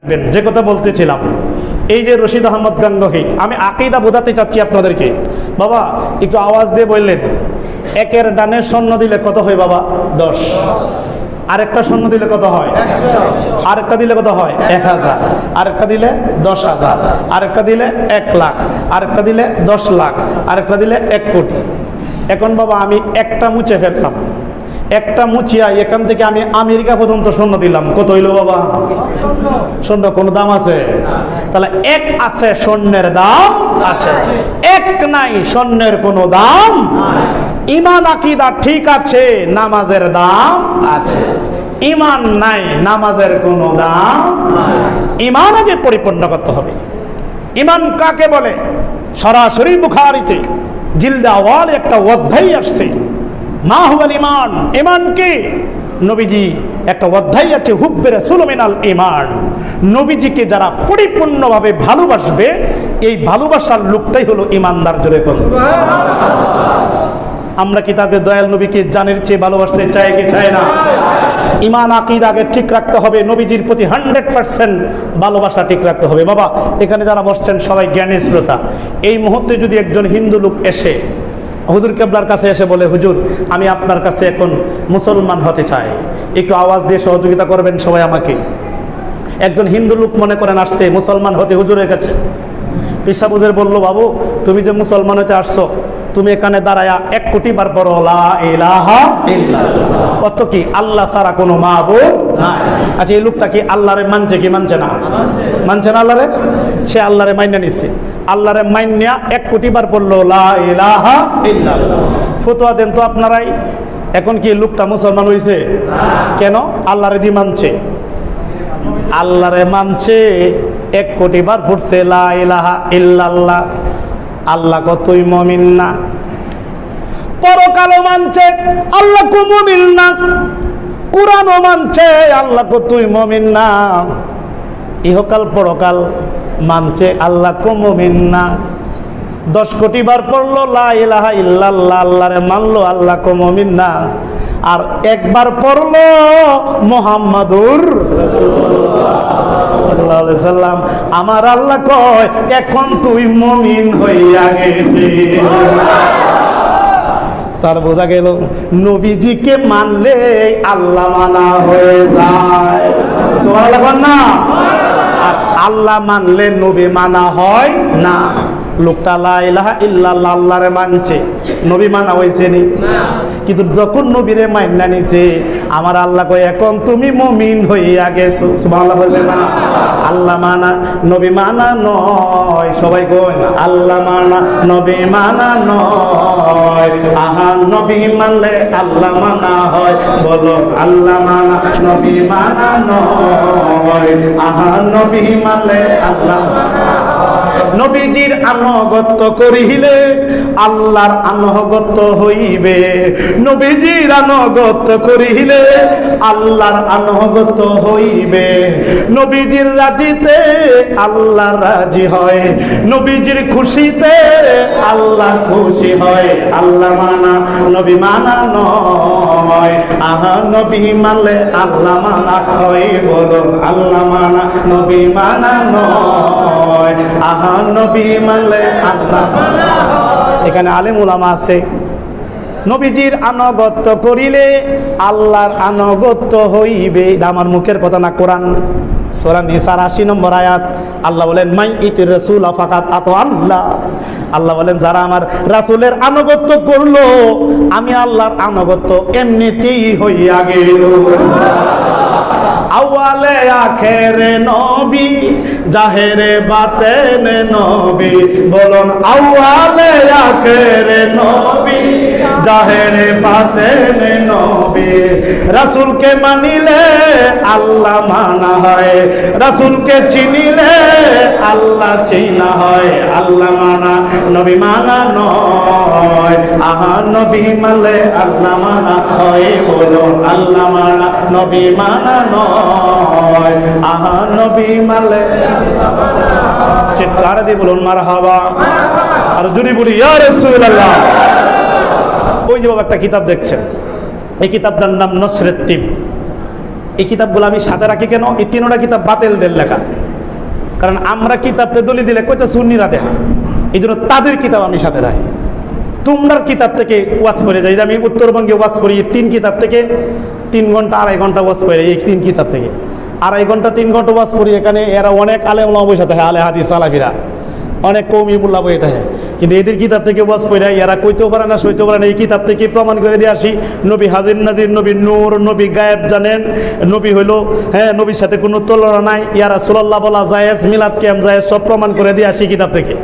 যে কথা বলতেছিলাম, এই যে রশিদ আহমদ গাঙ্গোহী, আমি আকীদা বোঝাতে চাচ্ছি আপনাদেরকে। বাবা একটু আওয়াজ দিয়ে বললেন, একের ডানে শূন্য দিলে কত হয় বাবা? 10। আরেকটা শূন্য দিলে কত হয়? 100। আরেকটা দিলে কত হয়? 1000। আরেকটা দিলে 10,000। আরেকটা দিলে 1 লাখ। আরেকটা দিলে 10 লাখ। আরেকটা দিলে 1 কোটি। এখন বাবা আমি একটা মুছে ফেললাম, একটা মুচিয়া এখান থেকে আমি আমেরিকা পর্যন্ত শূন্য দিলাম, কত হইল বাবা? শূন্য কোনো দাম আছে? তাহলে এক আছে, স্বর্ণের দাম আছে। এক নাই, স্বর্ণের কোনো দাম। ঈমান আকীদা ঠিক আছে, নামাজের দাম আছে। ঈমান নাই, নামাজের কোনো দাম। ঈমান আগে পরিপূর্ণ করতে হবে। ঈমান কাকে বলে? সরাসরি বুখারীতে জিলদে আওয়াল একটা অধ্যায় আসছে, মা হুয়াল ঈমান, ঈমান কি? নবীজি একটা অধ্যায় আছে, হুব্বে রাসূল মিনাল ঈমান। নবীজিকে যারা পরিপূর্ণভাবে ভালোবাসবে, এই ভালোবাসার লোকটাই হলো ঈমানদার। জোরে বলুন সুবহানাল্লাহ। আমরা কি তাদের দয়াল নবীকে জানের চেয়ে ভালোবাসতে চাই কি চাই না? ঈমান আকীদা আগে ঠিক রাখতে হবে, নবীজির প্রতি 100% ভালোবাসা ঠিক রাখতে হবে। বাবা এখানে যারা বসছেন সবাই জ্ঞানী শ্রোতা। এই মুহূর্তে যদি একজন হিন্দু লোক এসে হুজুর কেবলার কাছে এসে বলে, হুজুর আমি আপনার কাছে এখন মুসলমান হতে চাই, একটু আওয়াজ দিয়ে সহযোগিতা করবেন সবাই আমাকে। একজন হিন্দু লোক মনে করেন আসছে মুসলমান হতে হুজুরের কাছে। পেশা হুজুর বলল, বাবু তুমি যে মুসলমান হতে আসছো, তুমি এখানে দাঁড়ায়া 1 কোটি বার পড়ো লা ইলাহা ইল্লাল্লাহ। অত কি আল্লাহ ছাড়া কোনো মাবুদ নাই। আচ্ছা এই লোকটা কি আল্লাহরে মানছে কি মানছে না? মানছে না আল্লাহরে? সে আল্লাহরে মাইনা নিচ্ছে। আল্লাহরে মাইনা 1 কোটি বার পড়লো লা ইলাহা ইল্লাল্লাহ। ফতোয়া দেন তো আপনারাই। এখন কি লোকটা মুসলমান হইছে? কেন? আল্লাহরে দি মানছে। আল্লাহরে মানছে, 1 কোটি বার পড়ছে লা ইলাহা ইল্লাল্লাহ। আল্লাহ কতই মুমিন না। পরকালও মানছে, আল্লাহ কো মুমিন না। কুরআনও মানছে, আল্লাহ কতই মুমিন না। ইহকাল পরকাল মানছে, আল্লাহ কো মুমিন না। 10 কোটি বার পড়লো লা ইলাহা ইল্লাল্লাহ, আল্লাহরে মানলো, আল্লাহ কো মুমিন না। আর একবার পড়লো মুহাম্মাদুর রাসূলুল্লাহ সাল্লাল্লাহু আলাইহি সাল্লাম, আমার আল্লাহ কয় এখন তুই মুমিন হইয়া গেছিস। তার বোঝা গেল নবীজিকে মানলে আল্লাহ মানা হয়ে যায়। সুবহানাল্লাহ না? আর আল্লাহ মানলে নবী মানা হয় না। লোকটা লা ইলাহা ইল্লাল্লাহ আল্লাহরে মানছে, নবী মানা হয়েছে নি? কিন্তু যখন নবীরে মাইনা নিছে, আমার আল্লাহ কয় এখন তুমি মুমিন হইয়া গেছো। সুবহানাল্লাহ বলবেন না? আল্লাহ মানা নবী মানা নয়। সবাই কই আল্লাহ মানা নবী মানা নয়। আহা নবী মানলে আল্লাহ মানা হয়। বলো আল্লাহ মানা নবী মানা নয়। আহা নবী মানলে আল্লাহ মানা হয়। নবীজির আনুগত্য করিলে আল্লাহর আনুগত্য হইবে। নবীজির আনুগত্য করিলে আল্লাহর আনুগত্য হইবে। নবীজির রাজিতে আল্লাহ রাজি হয়। নবীজির খুশিতে আল্লাহ খুশি হয়। আল্লাহ মানা নবী মানা নয়। আহা নবী মানলে আল্লাহ মানা হয়। বলো আল্লাহ মানা নবী মানা নয়। আহা নবী মানলে আল্লাহ মানা হয়। এখানে আলেম উলামা আছে। নবীজির আনুগত্য করিলে আল্লাহর আনুগত্য হইবে। এটা আমার মুখের কথা না, কোরআন সূরা নিসার ৮০ নম্বর আয়াত। আল্লাহ বলেন মাই ইতির রাসূল ফাকাত আতা আল্লাহ। আল্লাহ বলেন যারা আমার রাসূলের আনুগত্য করলো, আমি আল্লাহর আনুগত্য এমনিতেই হইয়া গেল। আওয়ালে আখেরে নবী, জাহেরে বাতেনে নবী। বলুন আওয়ালে আখেরে নবী, জাহেরে বাতেনে নবী। রাসূলকে মানিলে আল্লাহ মানা হয়। রাসূলকে চিনিলে আল্লাহ চিনা হয়। আল্লাহ মানা নবী মানা নয়। আহা নবী মানলে আল্লাহ মানা হয়। বলুন আল্লাহ মানা নবী মানা নয়। আহা নবী মানলে আল্লাহ মানা হয়। চিৎকার দিয়ে বলুন মারহাবা। আর জোরে বলি ইয়া রাসূলুল্লাহ। ওই যে বাবা একটা কিতাব দেখছেন, এই কিতাবটার নাম নসরেত তিব। এই কিতাবগুলো আমি সাথে রাখি কেন? এই তিনটা কিতাব বাতিলদের লেখা, কারণ আমরা কিতাবতে দলি দিলে কইতো সুন্নিরা দেয়, এই জন্য তাদের কিতাব আমি সাথে রাখি। তোমরার কিতাব থেকে ওয়াজ করে যাই, আমি উত্তরবঙ্গে ওয়াজ করি 3 কিতাব থেকে 3 ঘন্টা 2.5 ঘন্টা ওয়াজ করে, এই 3 কিতাব থেকে 2.5 ঘন্টা 3 ঘন্টা ওয়াজ করি। এখানে এরা অনেক আলেম ওলামা বসে থাকে, আলে হাদিস সালাফিরা, অনেক কওমি মোল্লা বসে থাকে, কিন্তু এদের কিতাব থেকে ওয়াজ করে এরা কইতেও পারে না, সইতেও পারে না। এই কিতাব থেকে প্রমাণ করে দিয়ে আসি নবী হাজির নাজির, নবী নূর, নবী গায়েব জানেন, নবী হইলো নবীর সাথে কোনো তুলনা নাই, ইয়া রাসূলুল্লাহ বলা জায়েজ, মিলাদ কিয়াম জায়েজ, সব প্রমাণ করে দিয়ে আসি কিতাব থেকে।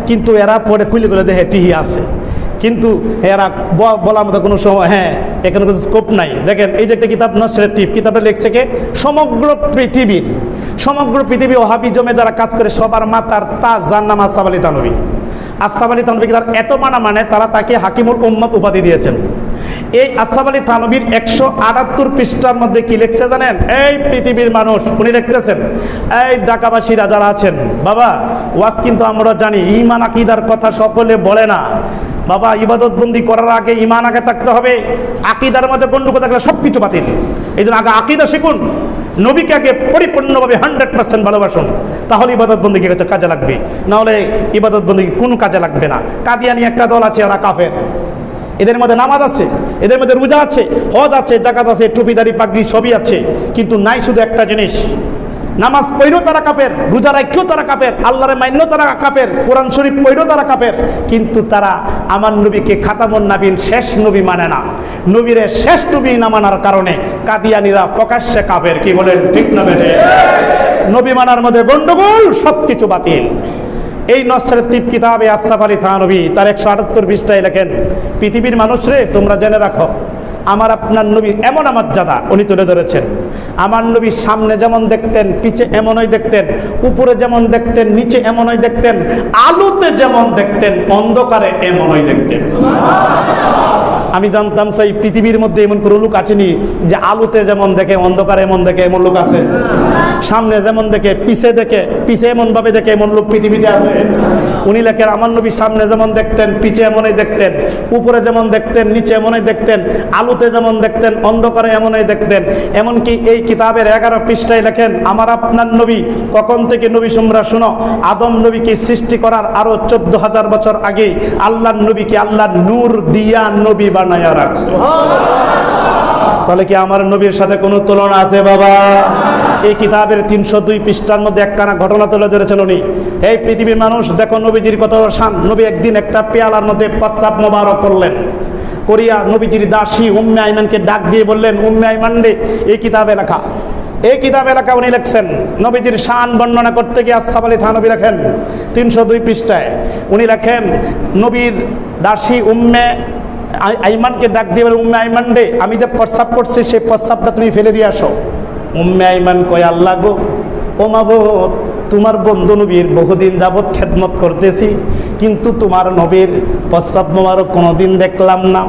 কিন্তু এরা পরে খুলে খুলে দেখে টিহি আছে, কিন্তু এরা বলার মতো কোনো সময় এখানে কোনো স্কোপ নাই। দেখেন এই যে একটা কিতাব নসরের তীর, কিতাবটা লিখছে কে? সমগ্র পৃথিবী ওহাবিজমে যারা কাজ করে সবার মাতার তাজ, যার নাম আসসাফ আলী থানভী। আসসাফ আলী থানভীকে তার এত মানে তারা তাকে হাকিমুল উম্মত উপাধি দিয়েছেন। এই আসসাফ আলী থানভীর 178 পৃষ্ঠার মধ্যে কি লিখছে জানেন? এই পৃথিবীর মানুষ, উনি লিখতেছেন, এই ঢাকাবাসীরা যারা আছেন, বাবা ওয়াজ কিন্তু আমরা জানি, ঈমান আকীদার কথা সকলে বলে না বাবা। ইবাদত বন্দি করার আগে ঈমান আগে থাকতে হবে, আকীদার মধ্যে গন্ডগোল থাকলে সব কিছু বাতিল। এই জন্য আগে আকীদা শিখুন, নবীকে আগে পরিপূর্ণভাবে 100% ভালোবাসুন, তাহলে ইবাদত বন্দি কাজে লাগবে, নাহলে ইবাদত বন্দি কোনো কাজে লাগবে না। কাদিয়ানি একটা দল আছে, ওরা কাফের, এদের মধ্যে নামাজ আছে, এদের মধ্যে রোজা আছে, হজ আছে, জাকাত আছে, টুপিদারি পাগড়ি সবই আছে, কিন্তু নাই শুধু একটা জিনিস, নামাজ পড়েও তারা কাফের, রোজা রাখিও তারা কাফের, আল্লাহরে মান্যও তারা কাফের, কোরআন শরীফ পড়েও তারা কাফের, কিন্তু তারা আমার নবীকে খাতামুন নাবিন শেষ নবী মানে না। নবীরে শেষ নবী না মানার কারণে কাদিয়ানিরা প্রকাশ্যে কাফের। কি বলেন, ঠিক না বেঠে? নবী মানার মধ্যে গন্ডগোল, সব কিছু বাতিল। এই নসরের তীর কিতাবে আসসাফ আলী থানভী তার 178 পৃষ্ঠায় লেখেন, পৃথিবীর মানুষরে তোমরা জেনে রাখো, আমার আপনার নবী এমন মর্যাদা উনি তুলে ধরেছেন। আমার নবী সামনে যেমন দেখতেন, পিছে এমনই দেখতেন, উপরে যেমন দেখতেন, নিচে এমনই দেখতেন, আলোতে যেমন দেখতেন, অন্ধকারে এমনই দেখতেন। আমি জানতাম সেই পৃথিবীর মধ্যে এমন কোনো লোক আছেনি যে আলোতে যেমন দেখে অন্ধকারে এমন দেখে, এমন লোক আছে? সামনে যেমন দেখে পিছে এমন ভাবে দেখে, এমন লোক পৃথিবীতে আছে? উনি লেখেন, আমার নবী সামনে যেমন দেখতেন, পিছে এমনই দেখতেন, উপরে যেমন দেখতেন, নিচে এমনই দেখতেন, আলোতে যেমন দেখতেন, অন্ধকারে এমনই দেখতেন। এমনকি এই কিতাবের 11 পৃষ্ঠায় লেখেন, আমার আপনার নবী কখন থেকে নবী তোমরা শুনো, আদম নবীকে সৃষ্টি করার আরো 14,000 বছর আগে আল্লাহর নবীকে আল্লাহ নূর দিয়া নবী বানায়া রাখছে। তাহলে কি আমার নবীর সাথে কোনো তুলনা আছে বাবা? এই কিতাবের 302 পৃষ্ঠার মধ্যে একখানা ঘটনা তুলে ধরেছেন উনি। এই পৃথিবীর মানুষ দেখো নবীজির কত শান। নবী একদিন একটা পেয়ালার মধ্যে প্রস্রাব মোবারক করলেন, করিয়া নবীজির দাসী উম্মে আইমানকে ডাক দিয়ে বললেন, উম্মে আইমান রে, এই কিতাবে লেখা, এই কিতাবে লেখা উনি লিখছেন নবীজির শান বর্ণনা করতে গিয়ে আসসাফ আলী থানভী লেখেন 302 পৃষ্ঠায়, উনি লেখেন, নবীর দাসী উম্মে আইমানকে ডাক দিয়ে বলে, উম্মে আইমান রে, আমি যে প্রস্রাব করছি সেই প্রস্রাবটা তুমি ফেলে দিয়ে আসো। উম্মে আইমান কয়, আল্লাহ গো, ও মাবুদ, তোমার বন্ধু নবীর বহুদিন যাবৎ খেদমত করতেছি, কিন্তু তোমার নবীর প্রস্রাব মোবারক কোনোদিন দেখলাম না,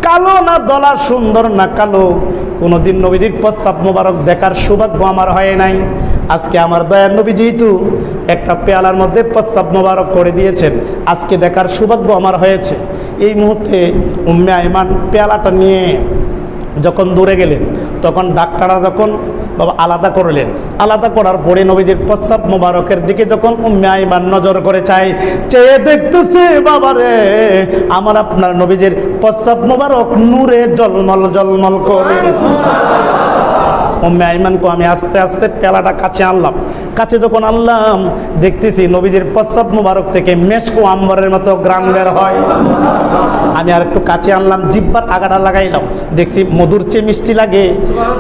কালো না দলা, সুন্দর না কালো, কোনোদিন নবীজির প্রস্রাব মোবারক দেখার সৌভাগ্য আমার হয় নাই। আজকে আমার দয়ার নবী যেহেতু একটা পেয়ালার মধ্যে প্রস্রাব মোবারক করে দিয়েছেন, আজকে দেখার সৌভাগ্য আমার হয়েছে। এই মুহূর্তে উম্মে আইমান পেয়ালাটা নিয়ে যখন দূরে গেলেন, তখন ডাক্তাররা যখন বাবা আলাদা করলেন, আলাদা করার পরে নবীজির প্রস্রাব মোবারকের দিকে যখন উম্মে আইমান নজর করে চেয়ে দেখতেছে, বাবারে, আমার আপনার নবীজির প্রস্রাব মোবারক নূরে জলমল করে। উম্মে আইমান কো, আমি আস্তে আস্তে পেয়ালাটা কাছে আনলাম, কাছে যখন আনলাম দেখতেছি নবীজির প্রস্রাব মোবারক থেকে মেশকো আম্বরের মতো গ্রাম বের হয়। আমি আর একটু কাছে আনলাম, জিব্বার আগাটা লাগাইলাম, দেখছি মধুর চেয়ে মিষ্টি লাগে।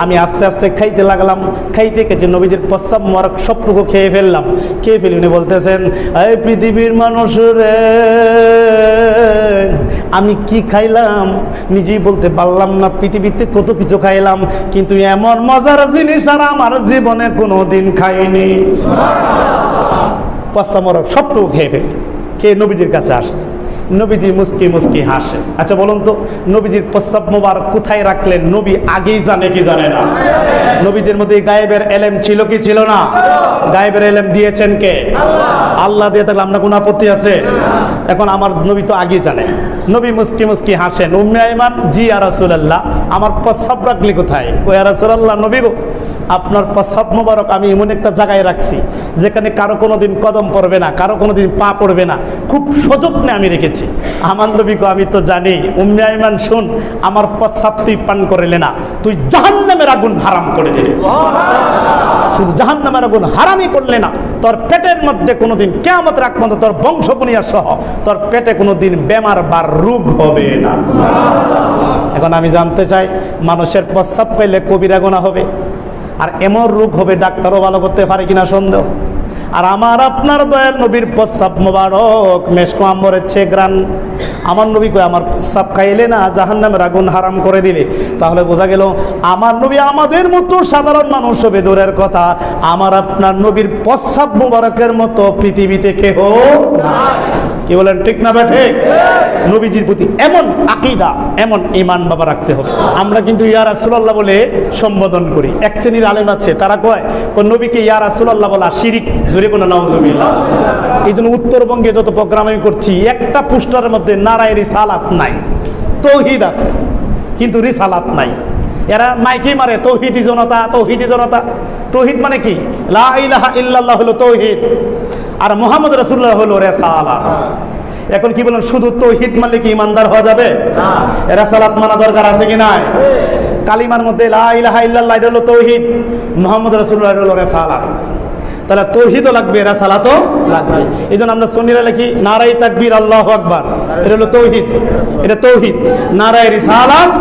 আমি আস্তে আস্তে খাইতে লাগলাম, খাইতে খেতে নবীজির প্রস্রাব মোবারক সবটুকু খেয়ে ফেলি। উনি বলতেছেন, এই পৃথিবীর মানুষ রে, আমি কি খাইলাম নিজেই বলতে পারলাম না। পৃথিবীতে কত কিছু খাইলাম, কিন্তু এমন মজার জিনিস আর আমার জীবনে কোনোদিন খাইনি। প্রস্রাব মোবারক সবটুকু খেয়ে নবীজির কাছে আসলেন। নবীজি মুস্কি মুস্কি হাসে। আচ্ছা বলুন তো, নবীজির প্রস্রাব মোবারক কোথায় রাখলেন নবী আগেই জানে কি জানে না? নবীজির মধ্যে গায়েবের এলেম ছিল কি ছিল না? গায়েবের এলেম দিয়েছেন কে? আল্লাহ দিয়ে থাকলে আমরা কোনো আপত্তি আছে? এখন আমার নবী তো আগেই জানে। নবী মুস্কি মুস্কি হাসেন। উম্মে আইমান, জি ইয়া রাসূলুল্লাহ, আমার প্রস্রাব রাখলি কোথায়? ও ইয়া রাসূলুল্লাহ, নবী গো, আপনার প্রস্রাব মোবারক আমি এমন একটা জায়গায় রাখছি যেখানে কারো কোনোদিন কদম পড়বে না, কারো কোনোদিন পা পড়বে না, খুব সযত্নে আমি রেখেছি। আমার নবীকে আমি তো জানি, উম্মে আইমান শুন, আমার প্রস্রাব তুই পান করলে না, তুই জাহান্নামের আগুন হারাম করে দিলি। শুধু জাহান্নামের আগুন হারামই করলে না, তোর পেটের মধ্যে কোনোদিন কিয়ামত রাখ পর্যন্ত তোর বংশ বুনিয়া সহ তোর পেটে কোনোদিন বেমার বা রোগ হবে না। এখন আমি জানতে চাই, মানুষের প্রস্রাব পাইলে কবিরা গুনাহ হবে, আর এমন রোগ হবে ডাক্তারও ভালো করতে পারে কিনা সন্দেহ। আর আমার আপনার দয়াল নবীর প্রস্রাব মোবারক মেশকো আম্বরের চেয়ে গ্রান। আমার নবী কই আমার প্রস্রাব খাইলে না জাহান্নামের আগুন হারাম করে দিলে। তাহলে বোঝা গেল আমার নবী আমাদের মতো সাধারণ মানুষ হবে দূরের কথা, আমার আপনার নবীর প্রস্রাব মোবারকের মতো পৃথিবীতে কেহ নাই। কি বলেন, ঠিক না ঠিক? নবীজির প্রতি এমন আকীদা, এমন ঈমান বাবা রাখতে হবে। আমরা কিন্তু ইয়া রাসূলুল্লাহ বলে সম্বোধন করি। এক শ্রেণীর আলেম আছে, তারা কয় নবীকে ইয়া রাসূলুল্লাহ বলা শিরিক। জোরে কোনো নাউজুবিল্লাহ। এই জন্য উত্তরবঙ্গে যত প্রোগ্রাম আমি করছি, একটা পোস্টারের মধ্যে নারায়ে রিসালাত নাই, তৌহিদ আছে কিন্তু রিসালাত নাই। এরা মাইকি মারে তৌহিদি জনতা, তৌহিদি জনতা। তৌহিদ মানে কি? লা ইলাহা ইল্লাল্লাহ হলো তৌহিদ, আর মুহাম্মদ রাসূলুল্লাহ হলো রিসালাত। এখন কি বলেন, শুধু তৌহিদ মানলে কি ইমানদার হওয়া যাবে? রিসালাত মানা দরকার আছে কি নাই? কালিমার মধ্যে লা ইলাহা ইল্লাল্লাহ এটা হলো তৌহিদ, মুহাম্মদ রাসূলুল্লাহ হলো রিসালাত। তাহলে তৌহিদও লাগবে, রিসালাতও লাগবে। এই জন্য আমরা সুন্নিরা লিখি নারায়ে তাকবীর আল্লাহু আকবার, এটা হলো তৌহিদ, এটা তৌহিদ। নারায়ে রিসালাত,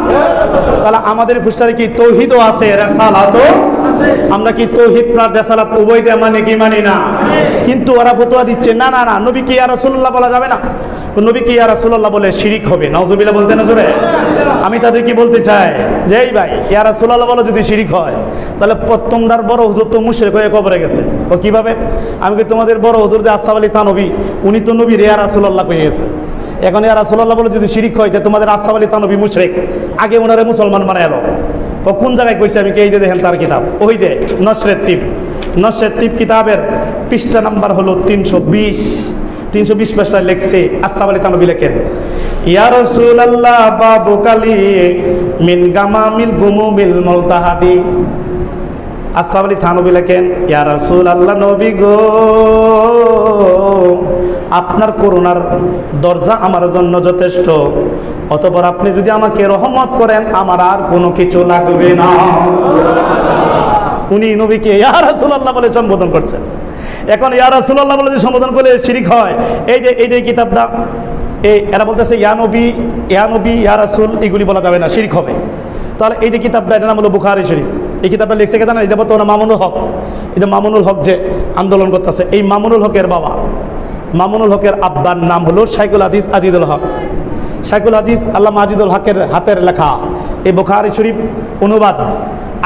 তাহলে আমাদের পুস্তারে কি তৌহিদও আছে, রিসালাতও আছে। আমরা কি তৌহিদ প্লাস রিসালাত উভয়টা মানে কি মানি না? কিন্তু ওরা ফতোয়া দিচ্ছে না না না, নবীকে ইয়া রাসূলুল্লাহ বলা যাবে না, নবীকে ইয়া রাসূলুল্লাহ বলে শিরিক হবে। নাউজুবিল্লাহ বলতে না জোরে? আমি তাদেরকে বলতে চাই যে এই ভাই, ইয়া রাসূলুল্লাহ বলে যদি শিরিক হয়, তাহলে তোমরার বড় হুজুর তো মুশরিক হয়ে কবরে গেছে। ও কিভাবে? আমি কি তোমাদের বড় হুজুর যে আসহাব আলী থানভী, উনি তো নবীর ইয়া রাসূলুল্লাহ কয়ে গেছে। এখন ইয়া রাসূলুল্লাহ বলে যদি শিরিক হয়, তোমাদের আসহাব আলী থানভী মুশরিক, আগে ওনারে মুসলমান বানায় এলো। ও কোন জায়গায় কইছে? আমি কি এই যে দেখেন তার কিতাব, ওই যে নসরেত তিব, নসরেত তিব কিতাবের পৃষ্ঠা নাম্বার হলো 320 পৃষ্ঠায় লেখছে, আসহাব আলী থানভী লেখেন, ইয়া রাসূলুল্লাহ বাবু কালি মিন গামামিল গুমুমিল মুলতাহাদি। আসহাব আলী থানভী লেখেন, ইয়া রাসূলুল্লাহ নবী গো, আপনার করুণার দরজা আমার জন্য যথেষ্ট, অতঃপর আপনি যদি আমাকে রহমত করেন আমার আর কোনো কিছু লাগবে না। উনি নবীকে ইয়া রাসূলুল্লাহ বলে সম্বোধন করছেন। এখন ইয়া রাসূলুল্লাহ বলে যে সম্বোধন করলে শিরিক হয়, এই যে কিতাবটা, এরা বলতেছে ইয়া নবী ইয়া রাসূল, এগুলি বলা যাবে না, শিরিক হবে। তাহলে এই যে কিতাবটা, এটার নাম হলো বুখারী শরীফ। এই কিতাবটা লিখছে কে জানেন? এটা বর্তমানে মামুনুল হক। এটা মামুনুল হক যে আন্দোলন করতেছে, এই মামুনুল হকের বাবা, মামুনুল হকের আব্বার নাম হলো শাইখুল হাদিস আজিদুল হক। শাইখুল হাদিস আল্লামা আজিদুল হকের হাতের লেখা এই বুখারী শরীফ অনুবাদ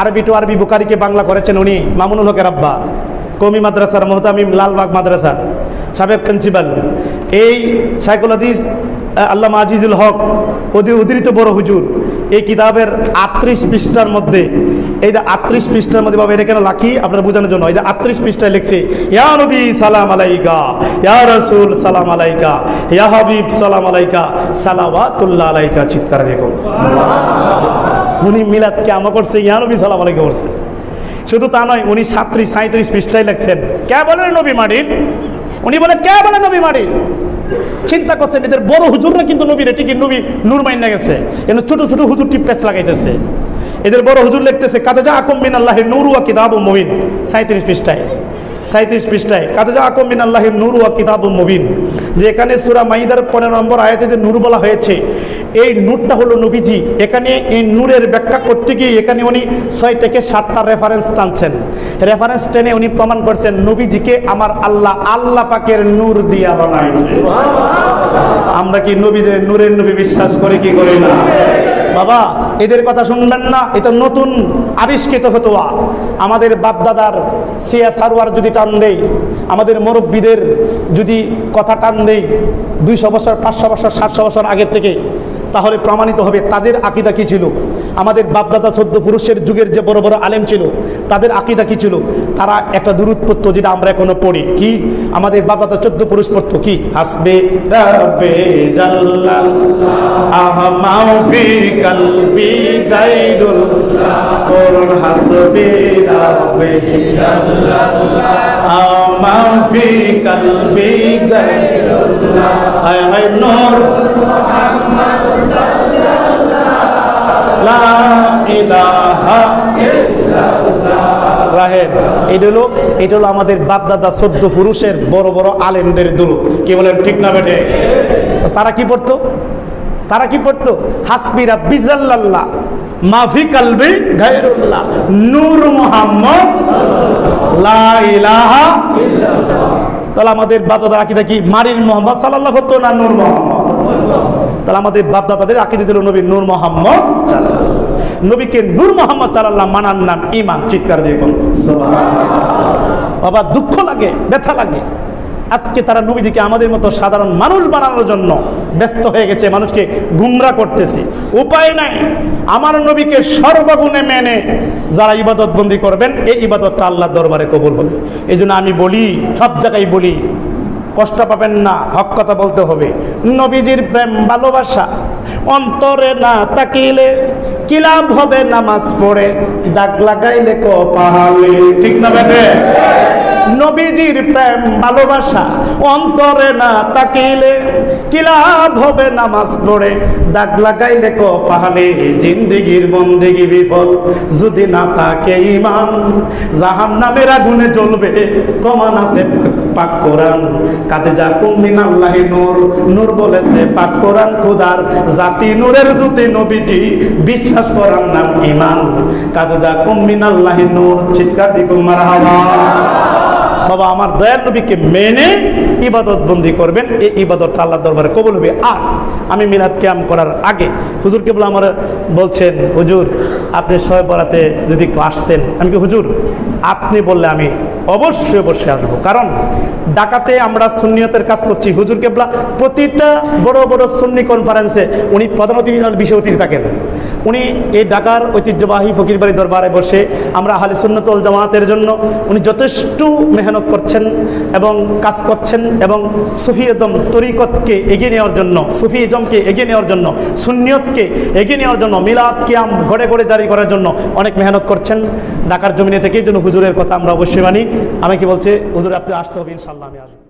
আরবি টু আরবি বুখারীকে বাংলা করেছেন উনি, মামুনুল হকের আব্বা। কওমি মাদ্রাসার মুহতামিম লালবাগ মাদ্রাসার সাবেক প্রিন্সিপাল। এই শাইখুল হাদিস আল্লামা আজিজুল হক উদ্ধৃত বড় হুজুর এই কিতাবের 38 পৃষ্ঠার মধ্যে, এই যে 38 পৃষ্ঠার মধ্যে বাবা, এটা কেন লাখি আপনারা বোঝানোর জন্য, এই যে 38 পৃষ্ঠায় লিখছে, ইয়া নবী সালাম আলাইকা, ইয়া রাসূল সালাম আলাইকা, ইয়া হাবিব সালাম আলাইকা, সালাওয়াতুল্লাহ আলাইকা, চিৎকার দিয়ে উনি মিলাদ কিয়ামত করছে, ইয়া নবী সালাম আলাইকা করছে। শুধু তা নয়, উনি 37 পৃষ্ঠায় লিখছেন, কে বলে নবী মাটির? উনি বলে কে বলে নবী মাটির? চিন্তা করছেন, এদের বড় হুজুররা কিন্তু নবীর এটি কি নবী নূর মাইনা গেছে, এখানে ছোট ছোট হুজুর টিপেস লাগাইতেছে। এদের বড় হুজুর লিখতেছে, কাদ জাআকুম মিনাল্লাহি নূরু ওয়া কিতাবুম মুবিন, 37 পৃষ্ঠায় কাদ জাআকুম মিনাল্লাহি নূরু ওয়া কিতাবুম মুবিন। যে এখানে সূরা মাইদার 15 নম্বর আয়াতে যে নূর বলা হয়েছে, এই নূরটা হলো নবীজি। এখানে এই নূরের ব্যাখ্যা করতে গিয়ে এখানে উনি 6 থেকে 7টা রেফারেন্স টানছেন। রেফারেন্স টেনে উনি প্রমাণ করছেন নবীজিকে আমার আল্লাহ পাকের নূর দিয়া বানাইছে। আমরা কি নবীদের নূরের নবী বিশ্বাস করি কি করি না? বাবা এদের কথা শুনবেন না, এটা নতুন আবিষ্কৃত ফতোয়া। আমাদের বাপদাদার সিয়া সারওয়ার যদি টান দেই, আমাদের মুরব্বীদের যদি কথা টান দেই 200 বছর 500 বছর 700 বছর আগের থেকে, তাহলে প্রমাণিত হবে তাদের আকীদা কি ছিল। আমাদের বাপদাদা 14 পুরুষের যুগের যে বড় বড় আলেম ছিল, তাদের আকীদা কি ছিল। তারা একটা দুরূদ পড়তো, যেটা আমরা এখনো পড়ি। কি আমাদের বাপদাদা 14 পুরুষ পড়তো, কি হাসবে রাব্বে জাল্লাল্লাহ আহমাউ ফি কলবি গায়রুল্লাহ, করুন হাসবে রাব্বে জাল্লাল্লাহ আহমাউ ফি কলবি গায়রুল্লাহ, হায় হায় নূর মুহাম্মদ লা ইলাহা ইল্লাল্লাহ। রাহেব এটা হলো আমাদের বাপদাদা 14 পুরুষের বড় বড় আলেমদের দুরূদ। কি বলেন, ঠিক না বেটে? তারা কি পড়তো? তারা কি পড়তো? হাসবি রাব্বি জাল্লাল্লাহ মা ফি কলবি গায়রুল্লাহ, নূর মুহাম্মদ লা ইলাহা ইল্লাল্লাহ। তাহলে আমাদের বাপদাদার আকীদা কি? মারিন মুহাম্মদ সাল্লাল্লাহু হতো না নূর মুহাম্মদ? তাহলে আমাদের বাপদাদাদের আকীদা ছিল নবী নূর মুহাম্মদ সাল্লাল্লাহু। নবীকে নূর মুহাম্মদ সাল্লাল্লাহু মানার নাম ঈমান। চিৎকার দিয়ে বলুন সুবহানাল্লাহ। বাবা দুঃখ লাগে, ব্যথা লাগে। আজকে তারা নবীজিকে আমাদের মতো সাধারণ মানুষ বানানোর জন্য ব্যস্ত হয়ে গেছে, মানুষকে গুমরা করতেছে। উপায় নাই, আমার নবীকে সর্বগুণে মেনে যারা ইবাদত বন্দি করবেন, এই ইবাদতটা আল্লাহর দরবারে কবুল হবে। এই জন্য আমি বলি, সব জায়গায় বলি, কষ্ট পাবেন না, হক কথা বলতে হবে। নবীজির প্রেম ভালোবাসা অন্তরে না তাকিলে কি লাভ হবে নামাজ পড়ে, দাগ লাগাইলে কপালে। ঠিক না বেটে? নবীজির প্রেম ভালোবাসা অন্তরে না তাকিলে কি লাভ হবে নামাজ পড়ে, দাগ লাগাইলে কপালে। জিন্দেগির বন্দেগি বিফল যদি না থাকে ঈমান, জাহান্নামের আগুনে জ্বলবে প্রমাণ আছে পাক কোরআন। কাতে যা মিনাল্লাহি নূর, নূর বলেছে পাক কোরআন খোদার জাতি, নূরের জ্যোতি নবীজি, বিশ্বাস করার নাম ঈমান। কাতে যা মিনাল্লাহি নূর। চিৎকার দিকু মারহাবা। বাবা আমার দয়াল নবীকে মেনে ইবাদত বন্দি করবেন, এই ইবাদতটা আল্লাহর দরবারে কবুল হবে। আর আমি মিলাদ কিয়াম করার আগে হুজুর কেবল আমার বলছেন, হুজুর আপনি শবে বরাতে যদি একটু আসতেন। আমি কি হুজুর আপনি বললে আমি অবশ্যই অবশ্যই আসবো, কারণ ঢাকাতে আমরা সুন্নিয়তের কাজ করছি। হুজুর কেবলা প্রতিটা বড় বড় সুন্নি কনফারেন্সে উনি প্রধান অতিথি বিষয় অতিথি থাকেন। উনি এই ঢাকার ঐতিহ্যবাহী ফকিরবাড়ি দরবারে বসে আমরা আহলে সুন্নাত ওয়াল জামাতের জন্য উনি যথেষ্ট মেহনত করছেন এবং কাজ করছেন, এবং সুফিজম তরিকতকে এগিয়ে নেওয়ার জন্য, সুফিজমকে এগিয়ে নেওয়ার জন্য, সুন্নিয়তকে এগিয়ে নেওয়ার জন্য, মিলাদ কিয়াম ঘরে ঘরে জারি করার জন্য অনেক মেহনত করছেন ঢাকার জমিনে থেকে। এই জন্য হুজুরের কথা আমরা অবশ্যই মানি। আমি কি বলছি, হুজুর আপনি আসতে হবে, ইনশাআল্লাহ আমি আসবো।